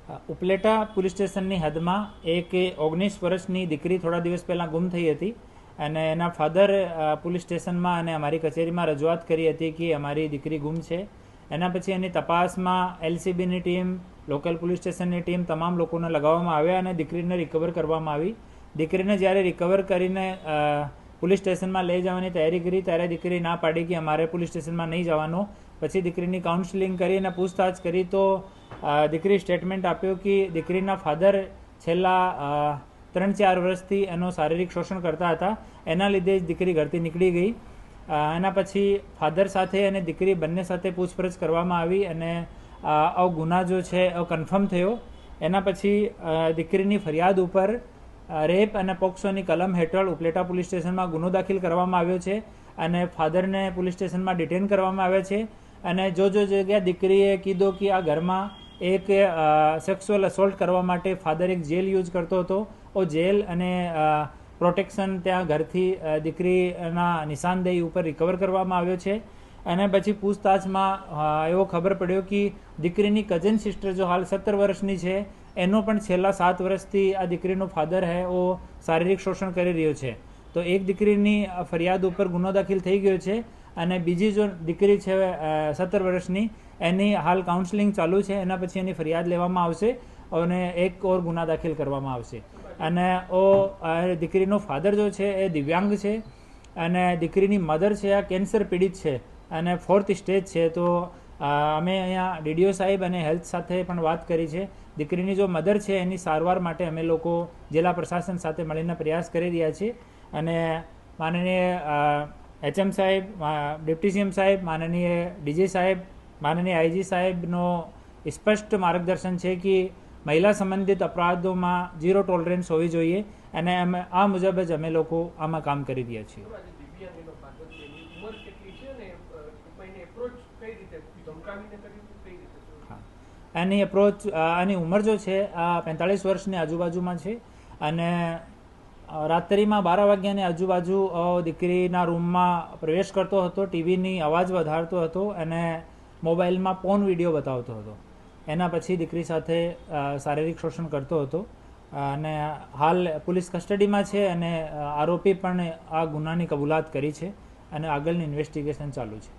Upleta police સ્ટેશનની હદમાં એક 19 વર્ષની દીકરી થોડા દિવસ પહેલાં ગુમ થઈ હતી અને એના ફાધર પોલીસ સ્ટેશનમાં અને અમારી કચેરીમાં રજૂઆત કરી હતી કે અમારી દીકરી ગુમ છે. એના પછી એની તપાસમાં એલસીબીની ટીમ, લોકલ પોલીસ સ્ટેશનની ટીમ, તમામ લોકોને લગાવવામાં આવ્યા અને દીકરીને રિકવર કરવામાં આવી. દીકરીને જ્યારે રિકવર કરીને પોલીસ સ્ટેશનમાં લઈ જવાની તૈયારી કરી ત્યારે દીકરી ના પાડી કે અમારે પોલીસ સ્ટેશનમાં નહીં જવાનું. પછી દીકરીની કાઉન્સેલિંગ કરી અને પૂછતાછ કરી તો દીકરી સ્ટેટમેન્ટ આપ્યો કે દીકરીના ફાધર છેલ્લા 3-4 વર્ષથી એનો શારીરિક શોષણ કરતા હતા. એના લીધે જ દીકરી ઘરથી નીકળી ગઈ. એના પછી ફાધર સાથે અને દીકરી બંને સાથે પૂછપરછ કરવામાં આવી અને આ ગુના જો છે એ કન્ફર્મ થયો. એના પછી દીકરીની ફરિયાદ ઉપર રેપ અને પોક્સોની કલમ હેઠળ ઉપલેટા પોલીસ સ્ટેશનમાં ગુનો દાખલ કરવામાં આવ્યો છે અને ફાધરને પોલીસ સ્ટેશનમાં ડિટેન કરવામાં આવ્યા છે. અને જો જગ્યા દીકરીએ કીધું કે આ ઘરમાં એક સેક્સ્યુઅલ અસોલ્ટ કરવા માટે ફાધર એક જેલ યુઝ કરતો હતો. જેલ અને પ્રોટેક્શન ત્યાં ઘરથી દીકરીના નિશાનદેહી ઉપર રિકવર કરવામાં આવ્યો છે. અને પછી પૂછતાછમાં એવો ખબર પડ્યો કે દીકરીની કઝન સિસ્ટર જો હાલ 17 વર્ષની છે, એનો પણ છેલ્લા 7 વર્ષથી આ દીકરીનો ફાધર હે ઓ શારીરિક શોષણ કરી રહ્યો છે. તો એક દીકરીની ફરિયાદ ઉપર ગુનો દાખલ થઈ ગયો છે અને બીજી જો દીકરી છે 17 વર્ષની, એની હાલ કાઉન્સેલિંગ ચાલુ છે. એના પછી એની ફરિયાદ લેવામાં આવશે અને એક ઓર ગુના દાખલ કરવામાં આવશે. અને દીકરીનો ફાધર જો છે એ દિવ્યાંગ છે અને દીકરીની મધર છે આ કેન્સર પીડિત છે અને 4th સ્ટેજ છે. તો અમે અહીંયા ડીડીઓ સાહેબ અને હેલ્થ સાથે પણ વાત કરી છે. દીકરીની જો મધર છે એની સારવાર માટે અમે લોકો જિલ્લા પ્રશાસન સાથે મળીને પ્રયાસ કરી રહ્યા છીએ અને માનનીય HM સાહેબ, ડેપ્ટી CM સાહેબ, માનનીય DG સાહેબ, માનનીય IG સાહેબનો સ્પષ્ટ માર્ગદર્શન છે કે મહિલા સંબંધિત અપરાધોમાં 0 ટોલરન્સ હોવી જોઈએ અને અમે આ મુજબ જ અમે લોકો આમાં કામ કરી રહ્યા છીએ. એની એપ્રોચ, આની ઉંમર જો છે આ 45 વર્ષની આજુબાજુમાં છે અને રાત્રિમાં 12 વાગ્યાની આજુબાજુ દીકરીના રૂમમાં પ્રવેશ કરતો હતો, ટીવીની અવાજ વધારતો હતો અને મોબાઈલમાં પોર્ન વિડીયો બતાવતો હતો. એના પછી દીકરી સાથે શારીરિક શોષણ કરતો હતો અને હાલ પોલીસ કસ્ટડીમાં છે અને આરોપી પણ આ ગુનાની કબૂલાત કરી છે અને આગળની ઇન્વેસ્ટિગેશન ચાલુ છે.